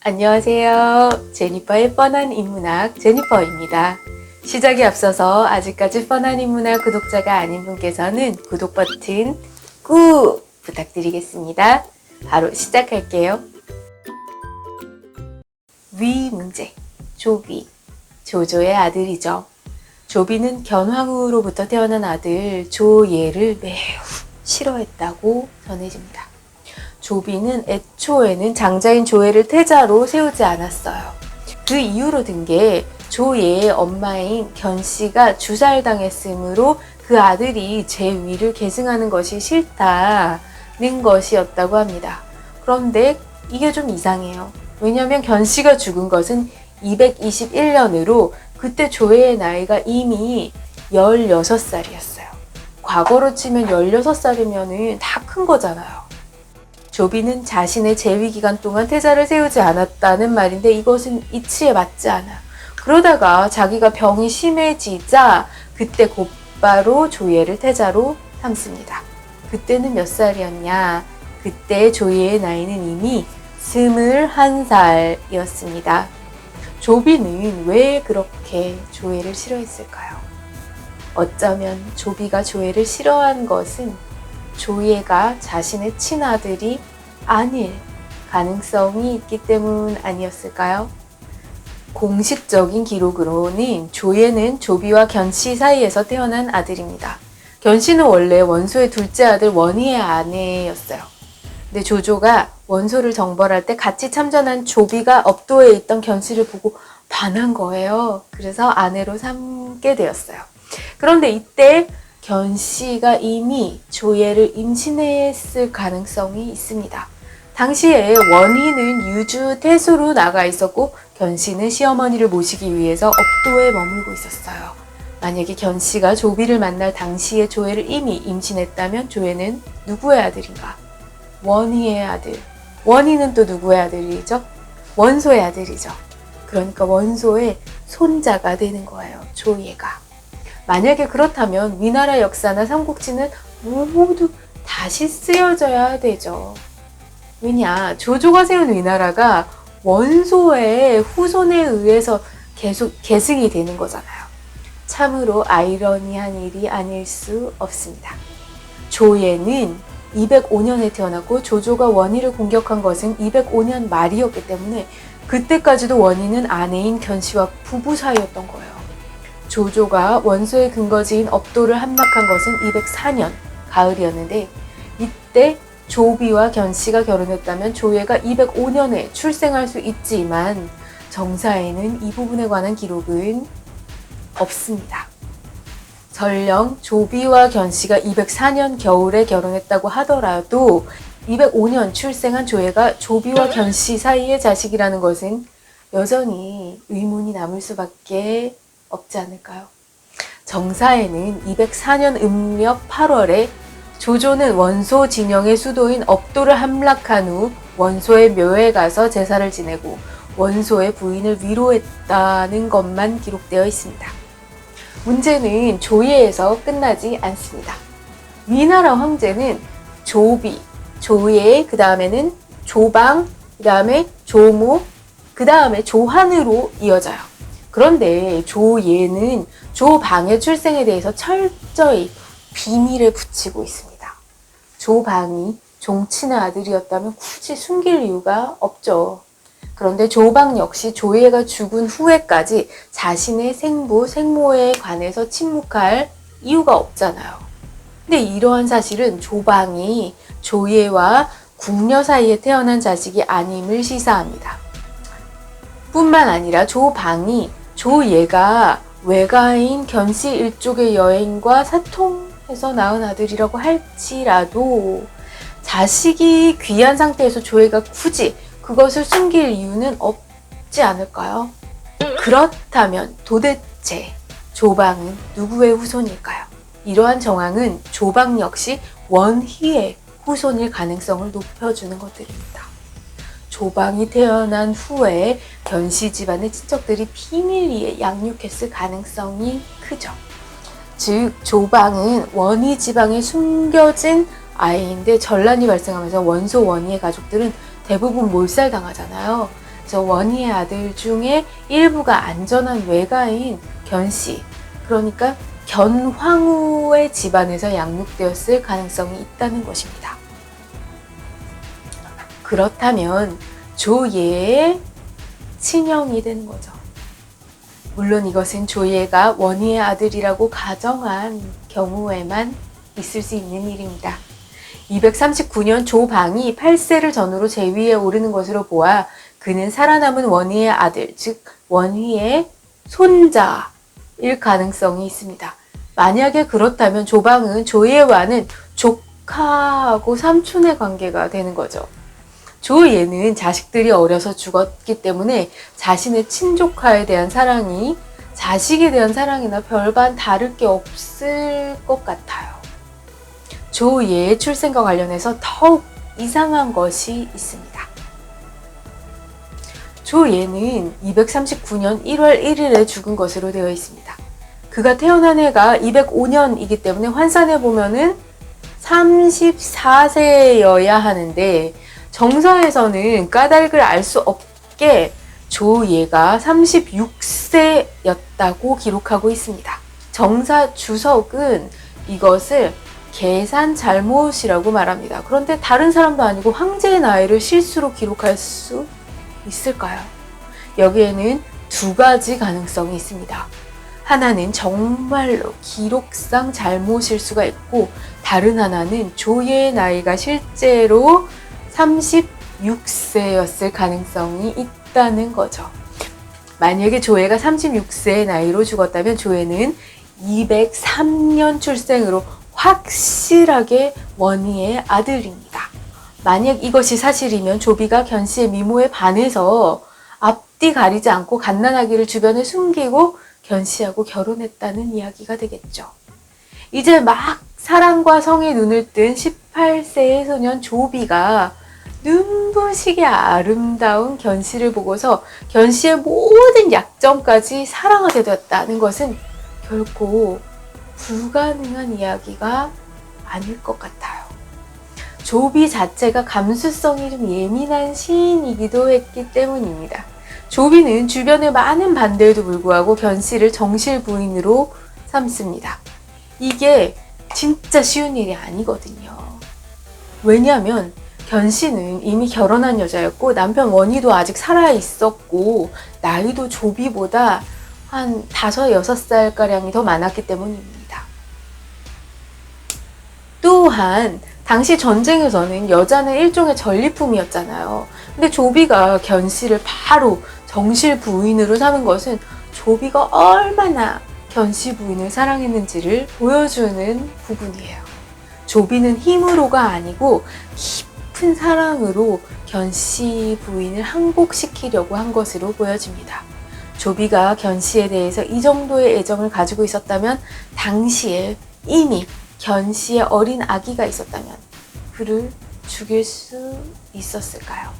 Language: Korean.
안녕하세요. 제니퍼의 뻔한 인문학 제니퍼입니다. 시작에 앞서서 아직까지 뻔한 인문학 구독자가 아닌 분께서는 구독 버튼 꾹 부탁드리겠습니다. 바로 시작할게요. 위 문제, 조비, 조조의 아들이죠. 조비는 견황후로부터 태어난 아들 조예를 매우 싫어했다고 전해집니다. 조비는 애초에는 장자인 조예를 태자로 세우지 않았어요. 그 이유로 든 게 조예의 엄마인 견씨가 주살당했으므로 그 아들이 제 위를 계승하는 것이 싫다는 것이었다고 합니다. 그런데 이게 좀 이상해요. 왜냐하면 견씨가 죽은 것은 221년으로 그때 조예의 나이가 이미 16살이었어요. 과거로 치면 16살이면 다 큰 거잖아요. 조비는 자신의 재위 기간 동안 태자를 세우지 않았다는 말인데 이것은 이치에 맞지 않아요. 그러다가 자기가 병이 심해지자 그때 곧바로 조예를 태자로 삼습니다. 그때는 몇 살이었냐? 그때 조예의 나이는 이미 21살이었습니다. 조비는 왜 그렇게 조예를 싫어했을까요? 어쩌면 조비가 조예를 싫어한 것은 조예가 자신의 친아들이 아닐 가능성이 있기 때문 아니었을까요? 공식적인 기록으로는 조예는 조비와 견씨 사이에서 태어난 아들입니다. 견씨는 원래 원소의 둘째 아들 원희의 아내였어요. 근데 조조가 원소를 정벌할 때 같이 참전한 조비가 업도에 있던 견씨를 보고 반한 거예요. 그래서 아내로 삼게 되었어요. 그런데 이때 견씨가 이미 조예를 임신했을 가능성이 있습니다. 당시에 원희는 유주 태수로 나가 있었고 견씨는 시어머니를 모시기 위해서 업도에 머물고 있었어요. 만약에 견씨가 조비를 만날 당시에 조예를 이미 임신했다면 조예는 누구의 아들인가? 원희의 아들. 원희는 또 누구의 아들이죠? 원소의 아들이죠. 그러니까 원소의 손자가 되는 거예요. 조예가. 만약에 그렇다면 위나라 역사나 삼국지는 모두 다시 쓰여져야 되죠. 왜냐, 조조가 세운 위나라가 원소의 후손에 의해서 계속 계승이 되는 거잖아요. 참으로 아이러니한 일이 아닐 수 없습니다. 조예는 205년에 태어났고 조조가 원희를 공격한 것은 205년 말이었기 때문에 그때까지도 원희는 아내인 견씨와 부부 사이였던 거예요. 조조가 원소의 근거지인 업도를 함락한 것은 204년 가을이었는데 이때 조비와 견씨가 결혼했다면 조예가 205년에 출생할 수 있지만 정사에는 이 부분에 관한 기록은 없습니다. 설령 조비와 견씨가 204년 겨울에 결혼했다고 하더라도 205년 출생한 조예가 조비와 견씨 사이의 자식이라는 것은 여전히 의문이 남을 수밖에 없지 않을까요? 정사에는 204년 음력 8월에 조조는 원소 진영의 수도인 업도를 함락한 후 원소의 묘에 가서 제사를 지내고 원소의 부인을 위로했다는 것만 기록되어 있습니다. 문제는 조예에서 끝나지 않습니다. 위나라 황제는 조비, 조예, 그 다음에는 조방, 그 다음에 조모, 그 다음에 조한으로 이어져요. 그런데 조예는 조방의 출생에 대해서 철저히 비밀을 붙이고 있습니다. 조방이 종친의 아들이었다면 굳이 숨길 이유가 없죠. 그런데 조방 역시 조예가 죽은 후에까지 자신의 생부, 생모에 관해서 침묵할 이유가 없잖아요. 근데 이러한 사실은 조방이 조예와 궁녀 사이에 태어난 자식이 아님을 시사합니다. 뿐만 아니라 조방이 조예가 외가인 견씨 일족의 여인과 사통해서 낳은 아들이라고 할지라도 자식이 귀한 상태에서 조예가 굳이 그것을 숨길 이유는 없지 않을까요? 그렇다면 도대체 조방은 누구의 후손일까요? 이러한 정황은 조방 역시 원희의 후손일 가능성을 높여주는 것들입니다. 조방이 태어난 후에 견씨 집안의 친척들이 비밀리에 양육했을 가능성이 크죠. 즉 조방은 원희 지방에 숨겨진 아이인데 전란이 발생하면서 원소 원희의 가족들은 대부분 몰살당하잖아요. 그래서 원희의 아들 중에 일부가 안전한 외가인 견씨, 그러니까 견황후의 집안에서 양육되었을 가능성이 있다는 것입니다. 그렇다면 조예의 친형이 되는 거죠. 물론 이것은 조예가 원희의 아들이라고 가정한 경우에만 있을 수 있는 일입니다. 239년 조방이 8세를 전후로 제위에 오르는 것으로 보아 그는 살아남은 원희의 아들, 즉 원희의 손자일 가능성이 있습니다. 만약에 그렇다면 조방은 조예와는 조카하고 삼촌의 관계가 되는 거죠. 조예는 자식들이 어려서 죽었기 때문에 자신의 친조카에 대한 사랑이 자식에 대한 사랑이나 별반 다를 게 없을 것 같아요. 조예의 출생과 관련해서 더욱 이상한 것이 있습니다. 조예는 239년 1월 1일에 죽은 것으로 되어 있습니다. 그가 태어난 해가 205년이기 때문에 환산해 보면은 34세여야 하는데 정사에서는 까닭을 알 수 없게 조예가 36세였다고 기록하고 있습니다. 정사 주석은 이것을 계산 잘못이라고 말합니다. 그런데 다른 사람도 아니고 황제의 나이를 실수로 기록할 수 있을까요? 여기에는 두 가지 가능성이 있습니다. 하나는 정말로 기록상 잘못일 수가 있고, 다른 하나는 조예의 나이가 실제로 36세였을 가능성이 있다는 거죠. 만약에 조예가 36세의 나이로 죽었다면 조예는 203년 출생으로 확실하게 원희의 아들입니다. 만약 이것이 사실이면 조비가 견씨의 미모에 반해서 앞뒤 가리지 않고 갓난아기를 주변에 숨기고 견씨하고 결혼했다는 이야기가 되겠죠. 이제 막 사랑과 성에 눈을 뜬 18세의 소년 조비가 눈부시게 아름다운 견씨를 보고서 견씨의 모든 약점까지 사랑하게 되었다는 것은 결코 불가능한 이야기가 아닐 것 같아요. 조비 자체가 감수성이 좀 예민한 시인이기도 했기 때문입니다. 조비는 주변의 많은 반대에도 불구하고 견씨를 정실 부인으로 삼습니다. 이게 진짜 쉬운 일이 아니거든요. 왜냐하면 견씨는 이미 결혼한 여자였고 남편 원희도 아직 살아 있었고 나이도 조비보다 한 5, 6살가량이 더 많았기 때문입니다. 또한 당시 전쟁에서는 여자는 일종의 전리품이었잖아요. 근데 조비가 견씨를 바로 정실 부인으로 삼은 것은 조비가 얼마나 견씨 부인을 사랑했는지를 보여주는 부분이에요. 조비는 힘으로가 아니고 깊은 사랑으로 견씨 부인을 항복시키려고 한 것으로 보여집니다. 조비가 견씨에 대해서 이 정도의 애정을 가지고 있었다면 당시에 이미 견씨의 어린 아기가 있었다면 그를 죽일 수 있었을까요?